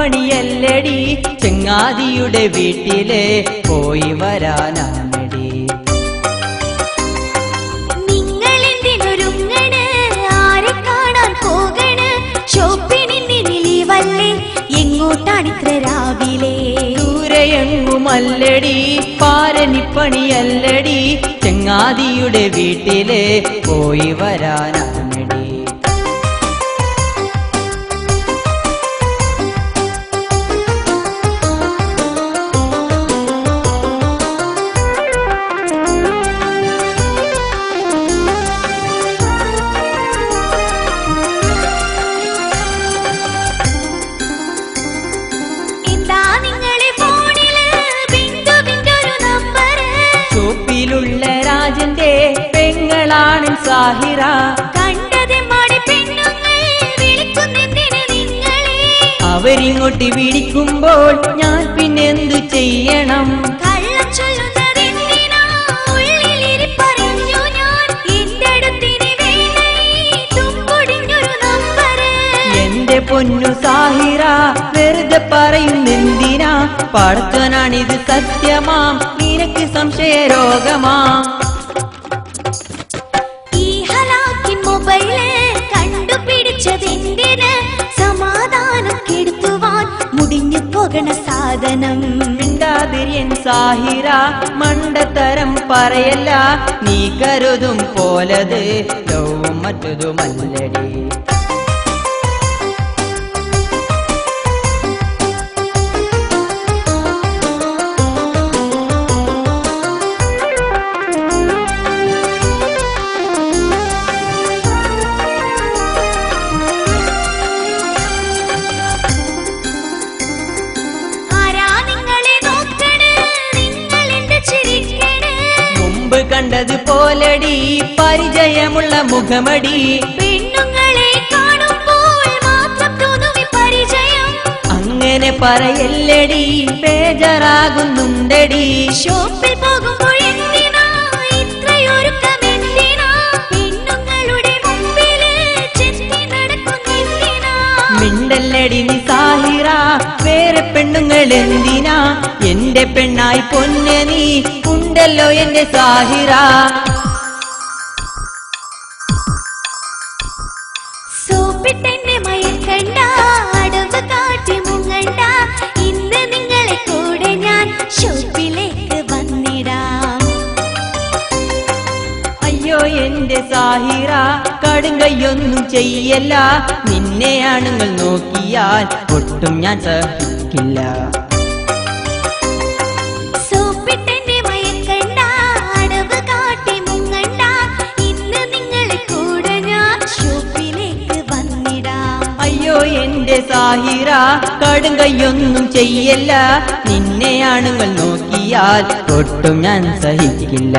പണിയല്ലടി ചങ്ങാതിയുടെ വീട്ടിലെ പോയി വരാനാണടി. നിങ്ങളെന്തിനൊരുങ്ങണ് ആരെ കാണാൻ പോകണ് ഷോപ്പിനിന്നിലീവല്ലേ എങ്ങോട്ടാണിത്ര രാവിലെ? ദൂരെയെങ്ങുമല്ലടി പാരനിപ്പണിയല്ലടി ചങ്ങാതിയുടെ വീട്ടിലെ പോയി വരാനാണടി. ഷോപ്പിലുള്ള രാജന്റെ പെങ്ങളാണ് സാഹിറ. കണ്ടതെമ്മാടി പെണ്ണുങ്ങൾ വിളിക്കുന്നെന്തിന് നിങ്ങളെ? അവരിങ്ങോട്ട് വിളിക്കുമ്പോൾ ഞാൻ പിന്നെന്തു ചെയ്യണം? കള്ളം ചൊല്ലുന്നതെന്തിനാ ഉള്ളിലിരിപ്പറിഞ്ഞു ഞാൻ. എന്റെ അടുത്തിനി വേണേ തുമ്പൊടിഞ്ഞൊരു നമ്പർ. എന്റെ പൊന്നു സാഹിറ വെറുതെ പറയുന്നെന്തിനാ? പടച്ചോനാണിത് സത്യമാം നിനക്ക് സംശയരോഗമാ? ഈ ഹലാക്കിൻ മൊബൈല് കണ്ടുപിടിച്ചതെന്തിന്? സമാധാനം കെടുത്തുവാൻ മുടിഞ്ഞു പോകണ സാധനം. മിണ്ടാതിരിയൻ സാഹിറ മണ്ടത്തരം പറയല്ല. നീ കരുതും പോലത് ലവും മറ്റതുമല്ലടി. കണ്ടത് പോലടി പരിചയമുള്ള മുഖമടി. പെണ്ണുങ്ങളെ കാണുമ്പോൾ മാത്രം തോന്നുമി പരിചയം. അങ്ങനെ പറയല്ലടി ബേജാറാകുന്നുണ്ടടി. ഷോപ്പിൽ പോകുമ്പോൾ എന്തിനാ ഇത്രയൊരുക്കമെന്തിനാ? പെണ്ണുങ്ങളുടെ മുമ്പില് ചെത്തി നടക്കുന്നെന്തിനാ? മിണ്ടല്ലടി നീ സാഹിറ വേറെ പെണ്ണുങ്ങൾ എന്തിനാ? എന്റെ പെണ്ണായി പൊന്നെ നീ ഉണ്ടല്ലോ എന്റെ സാഹിറ. സോപ്പിട്ടെന്നെ മയക്കണ്ട അടവ് കാട്ടി മുങ്ങണ്ട. ഇന്ന് നിങ്ങളെ കൂടെ ഞാൻ ഷോപ്പിലേക്ക് വന്നിടാം. അയ്യോ എന്റെ സാഹിറ കടുങ്കയൊന്നും ചെയ്യല്ല. നിന്നെയാണുങ്ങൾ നോക്കിയാൽ ഒട്ടും ഞാൻ സഹിക്കില്ല. സോപ്പിട്ടെന്നെ മയക്കണ്ട അടവ് കാട്ടി മുങ്ങണ്ട. ഇന്ന് നിങ്ങളെ കൂടെ ഞാൻ ഷോപ്പിലേക്ക് വന്നിടാം. അയ്യോ എന്റെ സാഹിറ കടുങ്കയൊന്നും ചെയ്യല്ല. നിന്നെയാണുങ്ങൾ നോക്കിയാൽ ഒട്ടും ഞാൻ സഹിക്കില്ല.